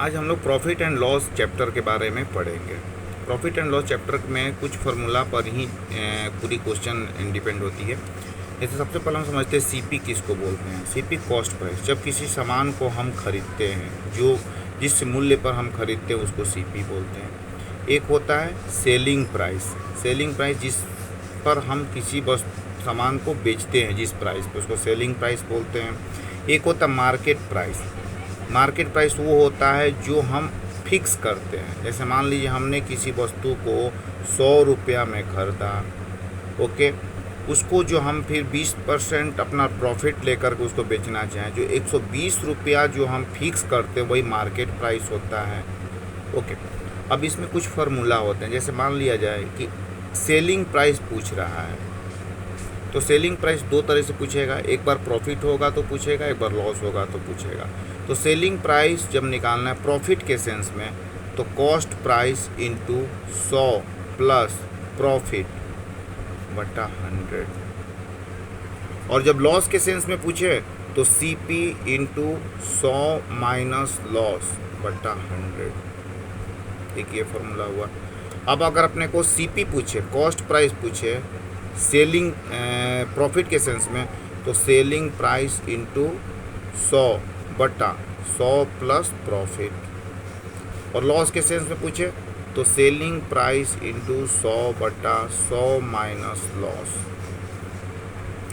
आज हम लोग प्रॉफिट एंड लॉस चैप्टर के बारे में पढ़ेंगे। प्रॉफिट एंड लॉस चैप्टर में कुछ फार्मूला पर ही पूरी क्वेश्चन डिपेंड होती है। जैसे सबसे पहले हम समझते हैं सीपी किसको बोलते हैं। CP cost price. जब किसी सामान को हम खरीदते हैं, जो जिस मूल्य पर हम खरीदते हैं उसको सीपी बोलते हैं। एक होता है सेलिंग प्राइस। सेलिंग प्राइस जिस पर हम किसी सामान को बेचते हैं, जिस प्राइस पर, उसको सेलिंग प्राइस बोलते हैं। एक होता है मार्केट प्राइस। मार्केट प्राइस वो होता है जो हम फिक्स करते हैं। जैसे मान लीजिए हमने किसी वस्तु को 100 रुपया में खरीदा, ओके, उसको जो हम फिर 20% अपना प्रॉफिट लेकर के उसको बेचना चाहें, जो 120 रुपया जो हम फिक्स करते हैं वही मार्केट प्राइस होता है, ओके। अब इसमें कुछ फार्मूला होते हैं। जैसे मान लिया जाए कि सेलिंग प्राइस पूछ रहा है, तो सेलिंग प्राइस दो तरह से पूछेगा। एक बार प्रॉफिट होगा तो पूछेगा, एक बार लॉस होगा तो पूछेगा। तो सेलिंग प्राइस जब निकालना है प्रॉफिट के सेंस में, तो cost price into 100 plus profit बटा 100। और जब लॉस के सेंस में पूछे तो सीपी इंटू 100 माइनस लॉस बटा 100। एक ये फॉर्मूला हुआ। अब अगर अपने को सीपी पूछे, कॉस्ट प्राइस पूछे सेलिंग प्रॉफिट के सेंस में, तो सेलिंग प्राइस इंटू 100 बटा 100 प्लस प्रॉफिट। और लॉस के सेंस में पूछे तो सेलिंग प्राइस इंटू 100 बटा 100 माइनस लॉस।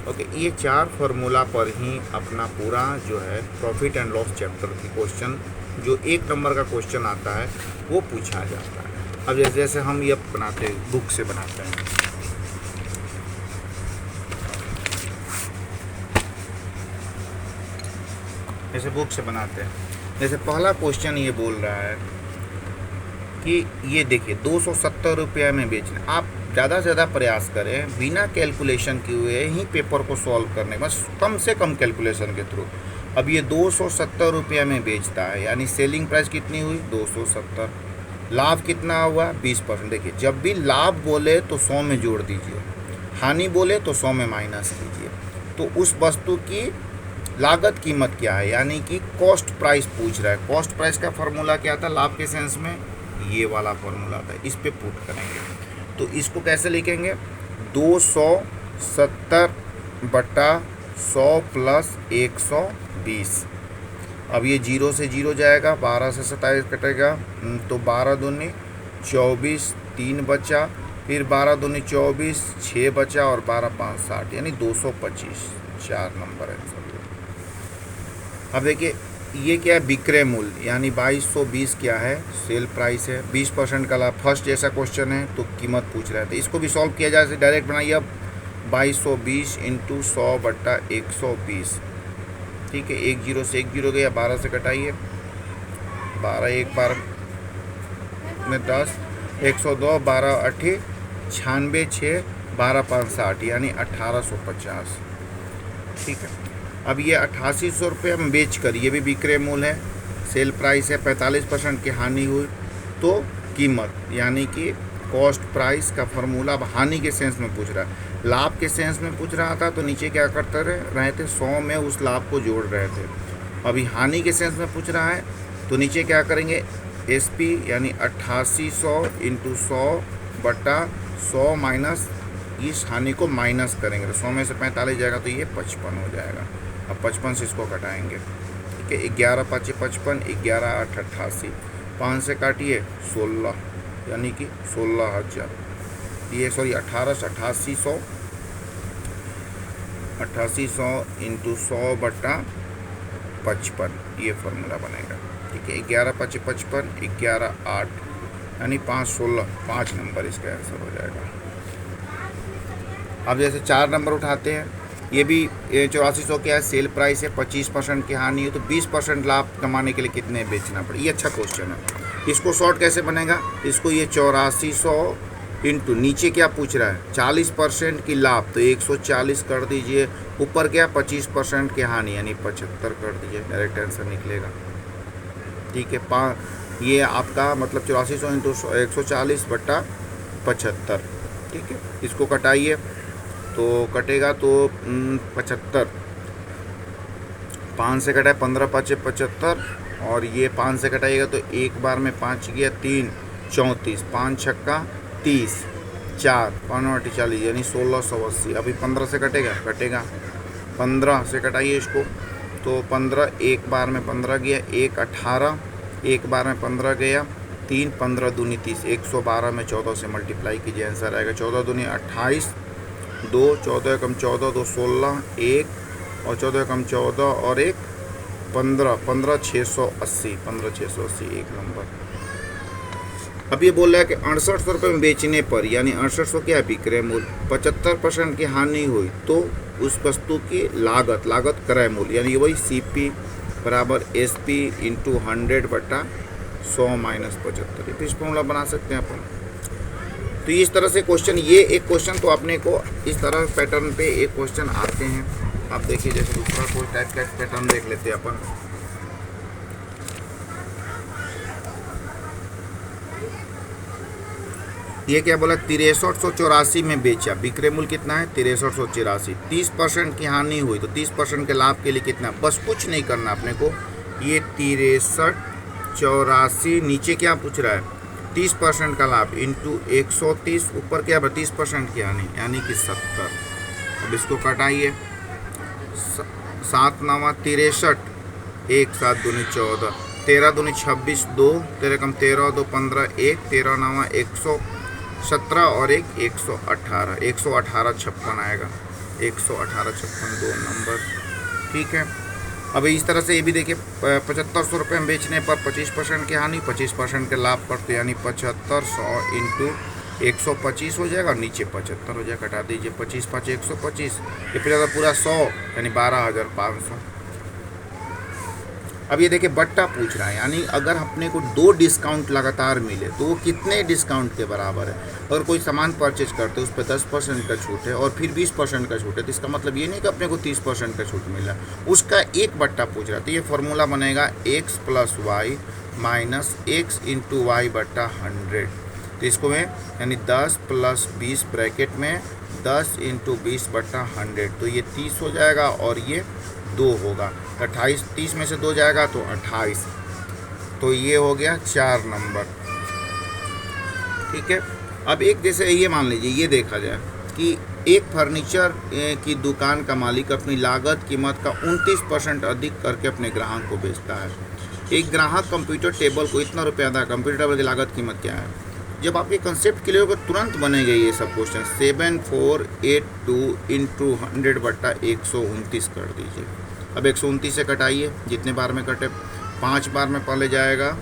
ओके, ये 4 फार्मूला पर ही अपना पूरा जो है प्रॉफिट एंड लॉस चैप्टर की क्वेश्चन, जो 1 नंबर का क्वेश्चन आता है, वो पूछा जाता है। अब जैसे हम ये बनाते हैं, बुक से बनाते हैं। जैसे बुक से बनाते हैं। जैसे पहला क्वेश्चन ये बोल रहा है कि ये देखिए 270 रुपया में बेचना। आप ज़्यादा से ज़्यादा प्रयास करें बिना कैलकुलेशन किए ही पेपर को सॉल्व करने, बस कम से कम कैलकुलेशन के थ्रू। अब ये 270 रुपया में बेचता है, यानी सेलिंग प्राइस कितनी हुई 270। लाभ कितना हुआ 20%। देखिए जब भी लाभ बोले तो 100 में जोड़ दीजिए, हानि बोले तो 100 में माइनस कीजिए। तो उस वस्तु की लागत कीमत क्या है, यानी कि कॉस्ट प्राइस पूछ रहा है। कॉस्ट प्राइस का फार्मूला क्या था लाभ के सेंस में, ये वाला फार्मूला था। इस पे पुट करेंगे तो इसको कैसे लिखेंगे, 270 बटा 100 प्लस 120। अब ये 0 से 0 जाएगा, 12 से 27 कटेगा, तो 12 दूनी 24, 3 बचा, फिर 12 दूनी 24, 6 बचा, और 12 5 60, यानी 225। 4 नंबर है। अब देखिए ये क्या है, विक्रय मूल्य, यानी 2220 क्या है, सेल प्राइस है। 20% का लाभ, फर्स्ट जैसा क्वेश्चन है तो कीमत पूछ रहा है, तो इसको भी सॉल्व किया जाए। डायरेक्ट बनाइए। अब 2220 इंटू 100 बट्टा 120, ठीक है। 1 0 से 1 0 गया, 12 से कटाइए, 12 1 12 में 10, 102, 12 8 96, 6 12 5 60, यानी 1850, ठीक है। अब ये 8800 रुपये में बेच कर, ये भी विक्रय मूल्य है, सेल प्राइस है, 45% की हानि हुई, तो कीमत, यानी कि कॉस्ट प्राइस का फार्मूला अब हानि के सेंस में पूछ रहा है। लाभ के सेंस में पूछ रहा था तो नीचे क्या करते रहे थे, 100 में उस लाभ को जोड़ रहे थे। अभी हानि के सेंस में पूछ रहा है तो नीचे क्या करेंगे, एसपी, यानी 8800 इंटू 100 बटा 100 माइनस, इस हानि को माइनस करेंगे तो 100 में से 45 जाएगा, तो ये 55 हो जाएगा। अब 55 से इसको कटाएंगे, ठीक है। 11 5 55, 11 8 88, 5 से काटिए 16, यानी कि 16,000, ये सॉरी 8800 इंटू 100 बटा 55, ये फार्मूला बनेगा, ठीक है। 11 5 55, 11 8, यानी 5 16, 5 नंबर इसका आंसर हो जाएगा। अब जैसे 4 नंबर उठाते हैं, ये भी 8400 क्या है, सेल प्राइस है, 25% की हानि है, तो 20% लाभ कमाने के लिए कितने बेचना पड़े। ये अच्छा क्वेश्चन है। इसको शॉर्ट कैसे बनेगा, इसको ये 8400 इंटू, नीचे क्या पूछ रहा है 40% की लाभ, तो 140 कर दीजिए, ऊपर क्या 25% की हानि, यानी 75 कर दीजिए, डायरेक्ट आंसर निकलेगा, ठीक है। ये आपका मतलब 8400 इंटू 140 बटा 75, ठीक है। इसको कटाइए तो कटेगा तो 75, 5 से कटा है 15 5 75, और ये 5 से घटाइएगा तो एक बार में 5 गया 3 34, 5 छक्का 30, 4 5 40 यानी 1680। अभी 15 से कटेगा 15 से कटाइए इसको तो 15 एक बार में 15 गया, 1 18, एक बार में 15 गया, 3 15 दूनी 30, 112 में 14 से मल्टीप्लाई कीजिए, आंसर आएगा 14 दूनी 28, 2 14 कम 14 2 16, 1 और 14 कम 14 और 1 15 15 680, 15 680 एक नंबर। अब ये बोल रहा है कि 6800 रुपये में बेचने पर यानी 6800 क्या विक्रय मूल्य 75% की हानि हुई तो उस वस्तु की लागत क्रय मूल्य यानी वही CP बराबर SP इंटू 100/100 माइनस 75। इस फॉर्मूला बना सकते हैं अपन। तो इस तरह से क्वेश्चन, ये एक क्वेश्चन तो अपने को इस तरह पैटर्न पे एक क्वेश्चन आते हैं। आप देखिए जैसे दूसरा कोई टाइप का पैटर्न देख लेते हैं अपन। ये क्या बोला 6384 में बेचा, विक्रय मूल्य कितना है 6384, 30% की हानि हुई तो 30% के लाभ के लिए कितना, बस कुछ नहीं करना अपने को। ये 6384 नीचे क्या पूछ रहा है 30% का लाभ इंटू 130, ऊपर क्या 30% की हानि यानी कि 70। अब इसको कटाइए 7 9 63, 1 7 दूनी 14, 13 दूनी 26, 2 13 कम 13 2 15, 1 13 9 117 और 1 118, 118 56 आएगा, 118 56 2 नंबर। ठीक है, अब इस तरह से ये भी देखिए 7500 रुपये में बेचने पर 25% की हानि, 25% के लाभ पर तो यानी 7500 इंटू 125 हो जाएगा, नीचे 75 हो जाएगा, कटा दीजिए 25 5 125, ये फिर पूरा 100 यानी 12500। अब ये देखिए बट्टा पूछ रहा है यानी अगर अपने को 2 डिस्काउंट लगातार मिले तो वो कितने डिस्काउंट के बराबर है। अगर कोई सामान परचेज करते हैं उस पर 10% का छूट है और फिर 20% का छूट है तो इसका मतलब ये नहीं कि अपने को 30% का छूट मिला, उसका एक बट्टा पूछ रहा है। तो ये फॉर्मूला बनेगा x plus y minus x into y बट्टा 100। तो इसको मैं यानी 10 प्लस 20 ब्रैकेट में 10 इंटू 20 बट्टा 100, तो ये 30 हो जाएगा और ये 2 होगा, 28 30 में से 2 जाएगा तो 28, तो ये हो गया 4 नंबर। ठीक है, अब एक जैसे ये मान लीजिए ये देखा जाए कि एक फर्नीचर की दुकान का मालिक अपनी लागत कीमत का 29% अधिक करके अपने ग्राहक को बेचता है। एक ग्राहक कंप्यूटर टेबल को इतना रुपया अदा, कंप्यूटर टेबल की लागत कीमत क्या है। जब आपके कंसेप्ट क्लियर होगा तुरंत बनेगा ये सब क्वेश्चन। 7482 इंटू 100/129 कर दीजिए। अब 129 से कटाइए, जितने बार में कटे 5 बार में पहले जाएगा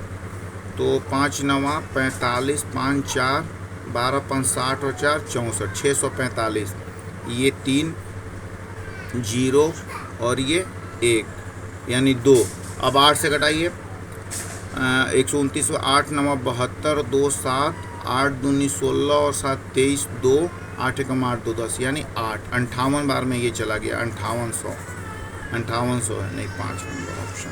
तो 5 9 45, 5 4 12 5 60 और 4 64, 645, ये 3 0 और ये 1 यानी 2। अब 8 से कटाइए 129 8 9 72, 2 7 8 दूनी 16 और 7 23, 2 8 कम 8 2 10 यानी 8। 58 बार में ये चला गया, 5800 है नहीं 5 नंबर ऑप्शन।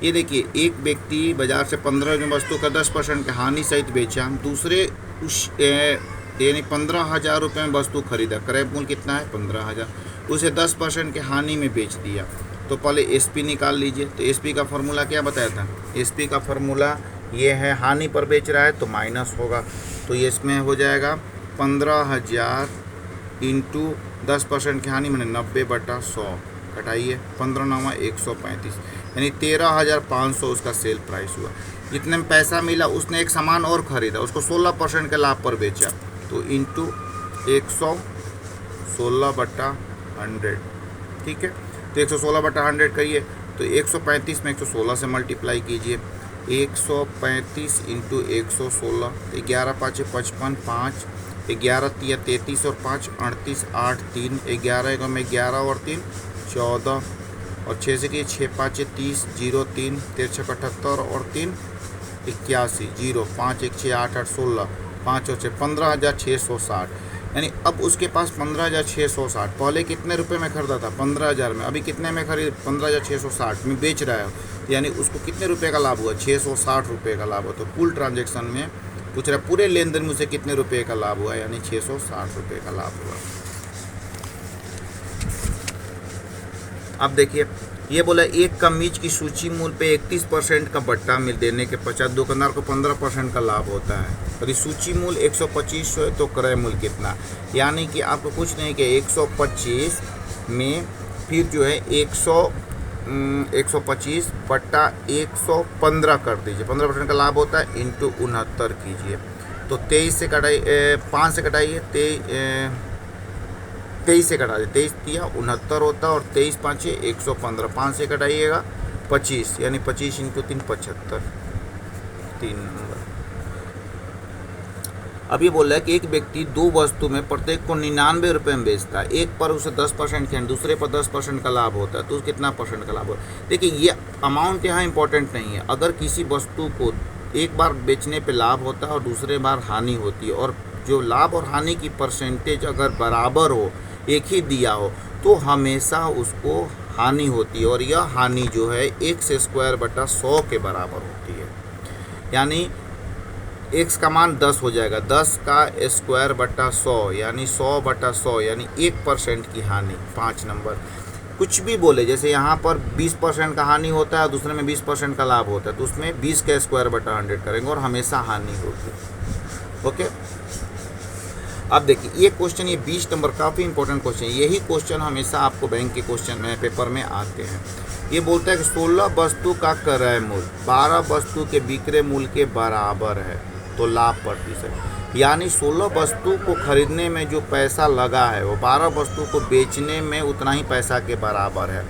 ये देखिए एक व्यक्ति बाजार से 15 की वस्तु का 10% की हानि सहित बेचा, दूसरे उस यानी 15,000 रुपये में वस्तु खरीदा, क्रय मूल्य कितना है 15,000, उसे 10% की हानि में बेच दिया। तो पहले SP निकाल लीजिए। तो SP का फार्मूला क्या बताया था, SP का फार्मूला ये है, हानि पर बेच रहा है तो माइनस होगा, तो ये इसमें हो जाएगा 15,000 इंटू 10% की हानि मैंने 90/100, कटाइए 15 9 135 यानी 13,500 उसका सेल प्राइस हुआ। जितने में पैसा मिला उसने एक सामान और ख़रीदा, उसको 16% के लाभ पर बेचा, तो इंटू 116/100। ठीक है, तो 116/100 करिए तो 135 में 116 से मल्टीप्लाई कीजिए, 135 इंटू 116, 11 5 55, 5 11 3 33 और 5 38 8 3 11 में 11 और 3 14 और 6 से 6 5 30 0 3 13 78 और 3 81 0 5 1 6 8 8 16 5 और 6 15,660 यानी अब उसके पास 15,660। पहले कितने रुपए में खरीदा था 15,000 में, अभी कितने में खरीद 15,660 में बेच रहा है, यानी उसको कितने रुपए का लाभ हुआ 660 रुपये का लाभ हुआ। तो कुल ट्रांजैक्शन में पूछ रहा है पूरे लेन देन में उसे कितने रुपए का लाभ हुआ, यानी 660 रुपये का लाभ हुआ। अब देखिए ये बोला एक कमीज की सूची मूल्य पे 31% का बट्टा मिल देने के पश्चात दुकानदार को 15% का लाभ होता है। यदि सूची मूल्य 125 है तो क्रय मूल्य कितना, यानी कि आपको कुछ नहीं कि 125 में फिर जो है 125 बट्टा 115 कर दीजिए, 15% का लाभ होता है, इंटू 69 कीजिए। तो 23 से कटाइए, 5 से कटाइए, 23 से कटा दीजिए, 23 दिया 69 होता है, और 23 5 115, 5 से कटाइएगा 25, यानी 25 इंटू 3 75, 3 नंबर। अब ये बोल रहा है कि एक व्यक्ति दो वस्तु में प्रत्येक को 99 रुपये में बेचता है, एक पर उसे 10% के दूसरे पर 10% का लाभ होता है, तो कितना परसेंट का लाभ होता है। देखिए ये अमाउंट यहाँ इंपॉर्टेंट नहीं है। अगर किसी वस्तु को एक बार बेचने पे लाभ होता है और दूसरे बार हानि होती है, और जो लाभ और हानि की परसेंटेज अगर बराबर हो, एक ही दिया हो, तो हमेशा उसको हानि होती है, और यह हानि जो है x²/100 के बराबर होती है। यानी x का मान 10 हो जाएगा, 10 का स्क्वायर/100 यानी 100/100, यानी 1% की हानि। 5 नंबर। कुछ भी बोले, जैसे यहाँ पर 20% का हानि होता है, दूसरे में 20% का लाभ होता है, तो उसमें 20 का स्क्वायर/100 करेंगे और हमेशा हानि होगी। ओके। अब देखिए ये क्वेश्चन, ये 20 नंबर काफ़ी इंपॉर्टेंट क्वेश्चन है। यही क्वेश्चन हमेशा आपको बैंक के क्वेश्चन में पेपर में आते हैं। ये बोलता है कि 16 वस्तु का क्रय मूल्य 12 वस्तु के विक्रय मूल्य के बराबर है, तो लाभ प्रतिशत, यानी 16 वस्तु को खरीदने में जो पैसा लगा है वो 12 वस्तु को बेचने में उतना ही पैसा के बराबर है।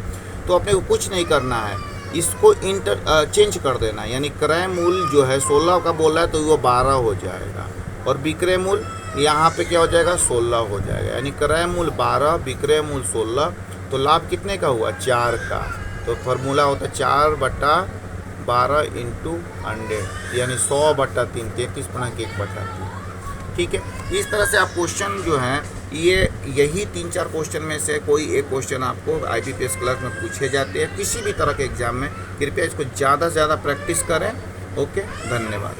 तो अपने को कुछ नहीं करना है, इसको चेंज कर देना है, यानी क्रय मूल्य जो है 16 का बोला है तो वो 12 हो जाएगा, और विक्रय मूल्य यहाँ पे क्या हो जाएगा, 16 हो जाएगा। यानी क्रय मूल्य 12, विक्रय मूल्य 16, तो लाभ कितने का हुआ, 4 का। तो फार्मूला होता है 4/12 इंटू 100, यानी 100/3, 33/1/3। ठीक है। इस तरह से आप क्वेश्चन जो हैं यही 3-4 क्वेश्चन में से कोई एक क्वेश्चन आपको IBPS क्लर्क में पूछे जाते हैं किसी भी तरह के एग्जाम में। कृपया इसको ज़्यादा से ज़्यादा प्रैक्टिस करें। ओके, धन्यवाद।